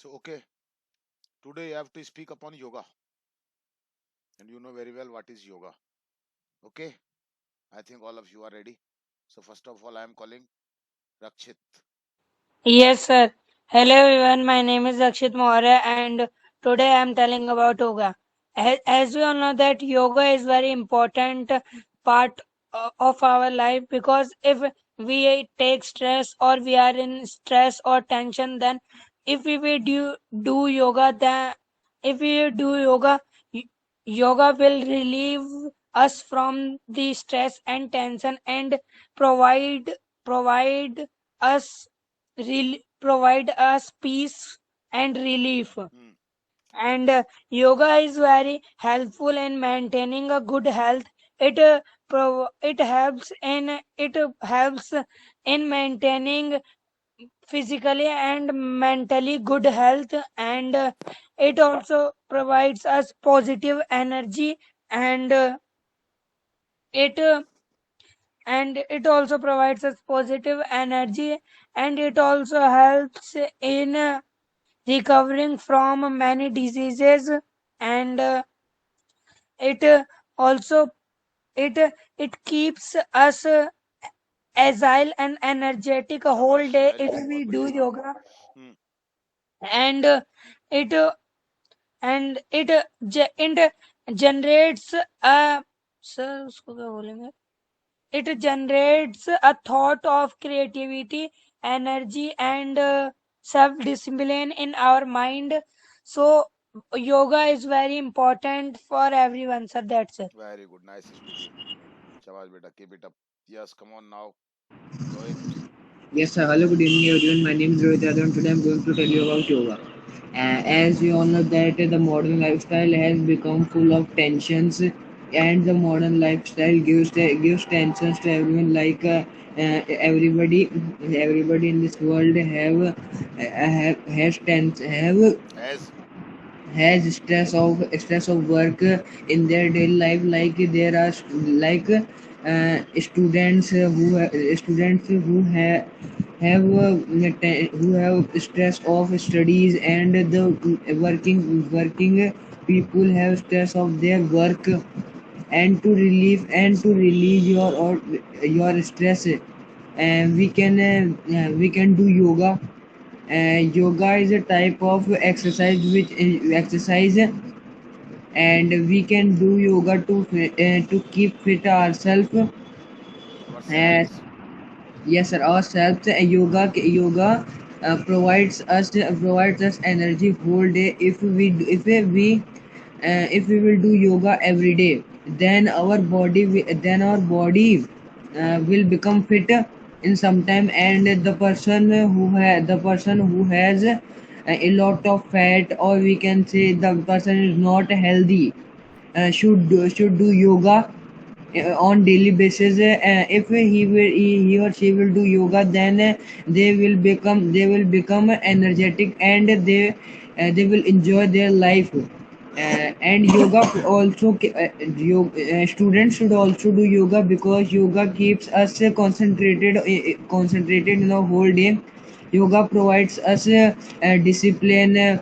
So, okay, today I have to speak upon yoga, and you know very well what is yoga. Okay, I think all of you are ready. So, first of all, I am calling Rakshit. Yes, sir. Hello, everyone. My name is Akshit Maurya, and today I am telling about yoga. As we all know, that yoga is very important part of our life, because if we take stress, or we are in stress or tension, then if we will do yoga, then if we do yoga, y- yoga will relieve us from the stress and tension, and provide us provide us peace and relief. Hmm. And yoga is very helpful in maintaining a good health. It helps in maintaining physically and mentally good health. And it also provides us positive energy. And it it also provides us positive energy, and it also helps in recovering from many diseases. And it also it it keeps us agile and energetic a whole Shabash, day very if good, we बहुत do बढ़िया. yoga. Hmm. And it it generates a sir उसको क्या बोलेंगे, it generates a thought of creativity, energy, and self discipline in our mind. So yoga is very important for everyone, sir. That's it. Very good, nice speaking. Shabash, beta, keep it up. Yes, come on now, Rohit. Yes, sir. Hello, good evening, everyone. My name is Rohit Yadav, and today I'm going to tell you about yoga. As we all know that the modern lifestyle has become full of tensions, and the modern lifestyle gives tensions to everyone. Everybody in this world As has stress of work in their daily life. Like there are students who have stress of studies, and the working people have stress of their work. And to relieve your stress, we can do yoga. Yoga is a type of exercise, and we can do yoga to keep fit ourselves. Uh, ourselves. yes, sir. Ourselves. Yoga provides us energy whole day. If we will do yoga every day, then our body will become fit in some time. And the person who has a lot of fat, or we can say the person is not healthy, should do yoga on daily basis. If he or she will do yoga, then they will become energetic, and they will enjoy their life. And students should also do yoga, because yoga keeps us concentrated in the whole day. Yoga provides us discipline,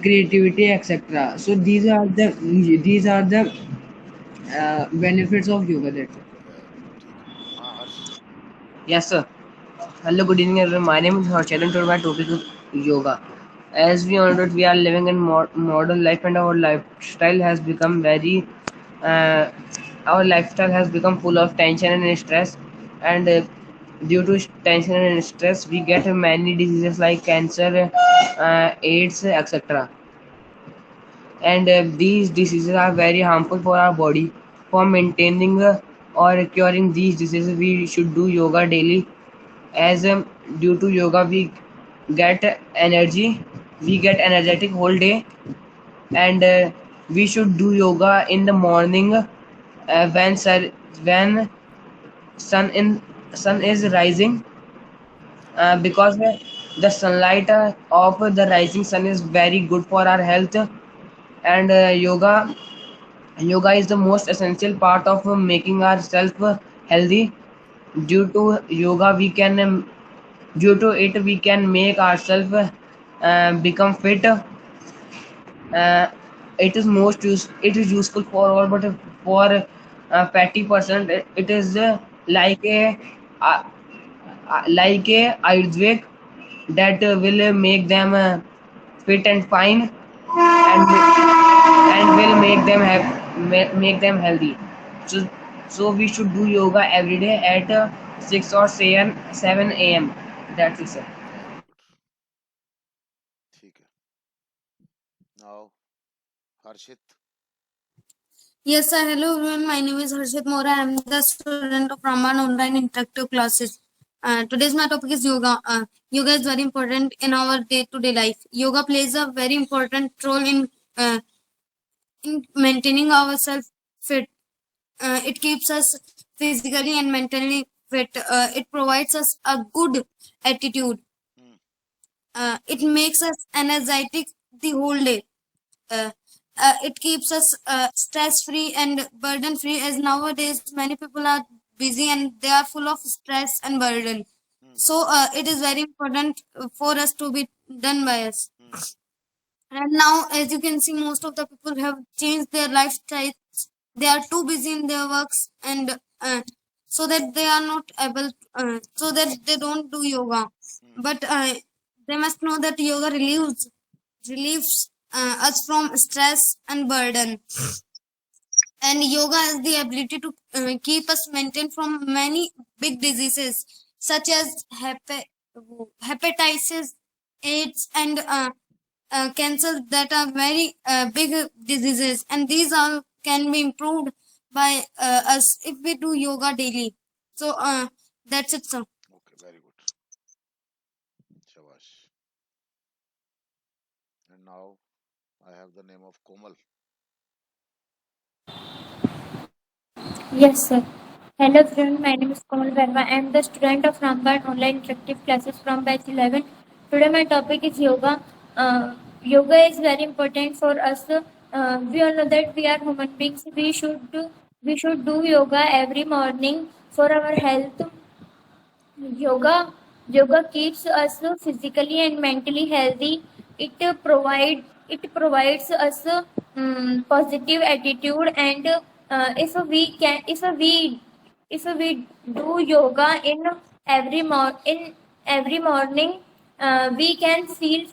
creativity, etc. So these are the benefits of yoga. That's it. ठीक. हाँ हर्ष. Yes, sir. Hello, good evening, everyone. My name is Harshad, and today my topic is yoga. As we all know that we are living in modern life, and uh, our lifestyle has become full of tension and stress. And due to tension and stress, we get many diseases like cancer, AIDS, etc. And these diseases are very harmful for our body. For maintaining or curing these diseases, we should do yoga daily. As due to yoga we get energy, we get energetic whole day. And we should do yoga in the morning, when sun in sun is rising, because the sunlight of the rising sun is very good for our health. And yoga is the most essential part of making ourselves healthy. Due to yoga we can due to it we can make ourselves become fit. It is it is useful for all, but for fatty person it is like a uh, like a Ayurvedic that will make them fit and fine, and will make them healthy. So we should do yoga every day at 6 or 7 a.m. That's it, sir. very good. ठीक है. Now, Harshit. Yes, sir. Hello, everyone. My name is Harshit Mora. I am the student of Raman Online Interactive Classes. Today's my topic is yoga. Yoga is very important in our day-to-day life. Yoga plays a very important role in maintaining ourselves fit. It keeps us physically and mentally fit. It provides us a good attitude. Hmm. It makes us energetic the whole day. Uh, it keeps us stress free and burden free, as nowadays many people are busy and they are full of stress and burden. Hmm. So it is very important for us to be done by us. Hmm. And now, as you can see, most of the people have changed their lifestyles. They are too busy in their works, and so that they are not able, so that they don't do yoga. Hmm. But they must know that yoga relieves us from stress and burden. And yoga has the ability to keep us maintained from many big diseases such as hepatitis, AIDS, and cancer, that are very big diseases. And these all can be improved by us if we do yoga daily. So that's it, sir. Okay, very good. Shabash. And now I have the name of Komal. Yes, sir. Hello, friend. My name is Komal Verma. I am the student of Ramban Online Interactive Classes from batch 11. Today, my topic is yoga. Yoga is very important for us. We all know that we are human beings. We should do yoga every morning for our health. Yoga keeps us physically and mentally healthy. It provides us positive attitude, and if we do yoga in every morning, we can feel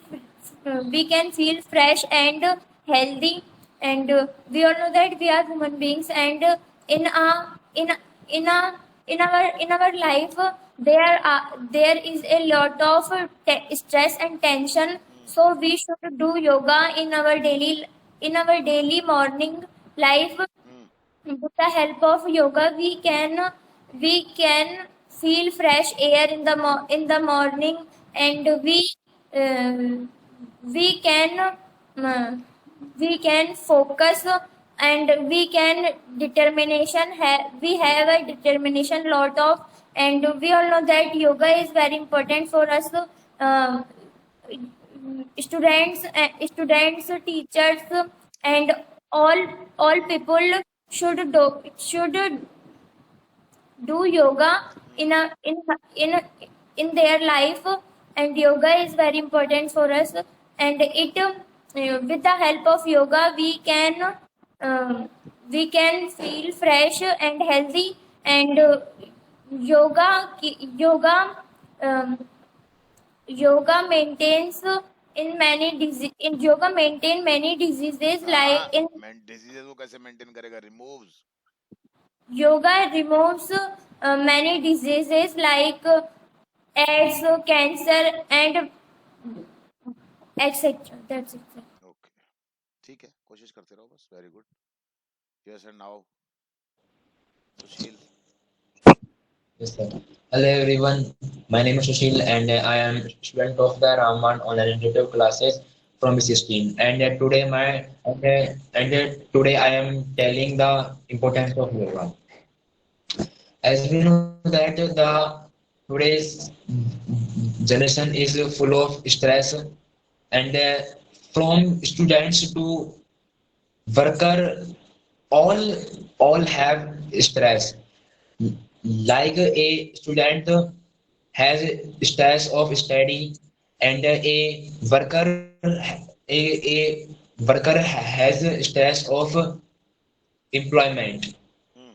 fresh and healthy. And we all know that we are human beings, and in our in in a in our life, there is a lot of stress and tension. So we should do yoga in our daily morning life. Hmm. With the help of yoga, we can feel fresh air in the morning, and um, we can uh, we can focus, and we have a determination lot of. And we all know that yoga is very important for us. uh, students, teachers, and all people should do yoga Hmm. in a in a, in their life. And yoga is very important for us. And with the help of yoga, we can feel fresh and healthy. And um, yoga maintains yoga maintain many diseases, like in diseases वो कैसे maintain करेगा? Removes. yoga removes many diseases like AIDS, cancer, and etc. That's it, sir. Okay, ठीक है, कोशिश करते रहो बस. Very good. Yes, and now Sushil. Yes, sir. Hello everyone. My name is Sushil and I am student of the Raman online interactive classes from B16. And today I am telling the importance of yoga. As we know that the today's generation is full of stress, and from students to worker, all all have stress. Like a student has stress of study, and a worker has stress of employment, Hmm.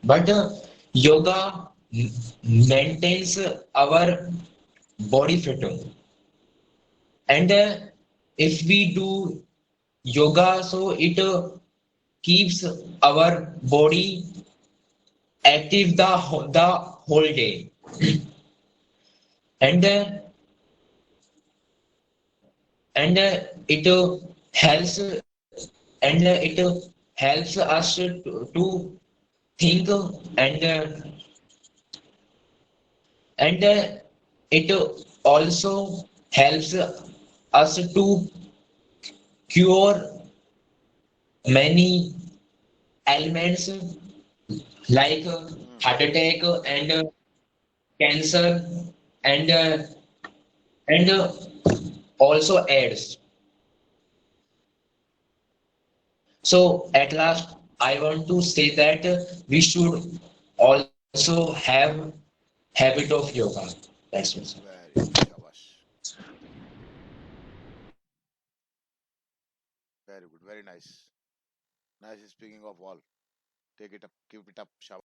but yoga maintains our body fit, and if we do yoga, so it keeps our body active the whole day, and it helps it helps us to think, and and it also helps us to cure many ailments like Hmm. heart attack and cancer, and and also AIDS. So at last, I want to say that we should also have habit of yoga. That's it. Very good, shabash. Very good, very nice. Nice speaking of all. Take it up, keep it up, shabash.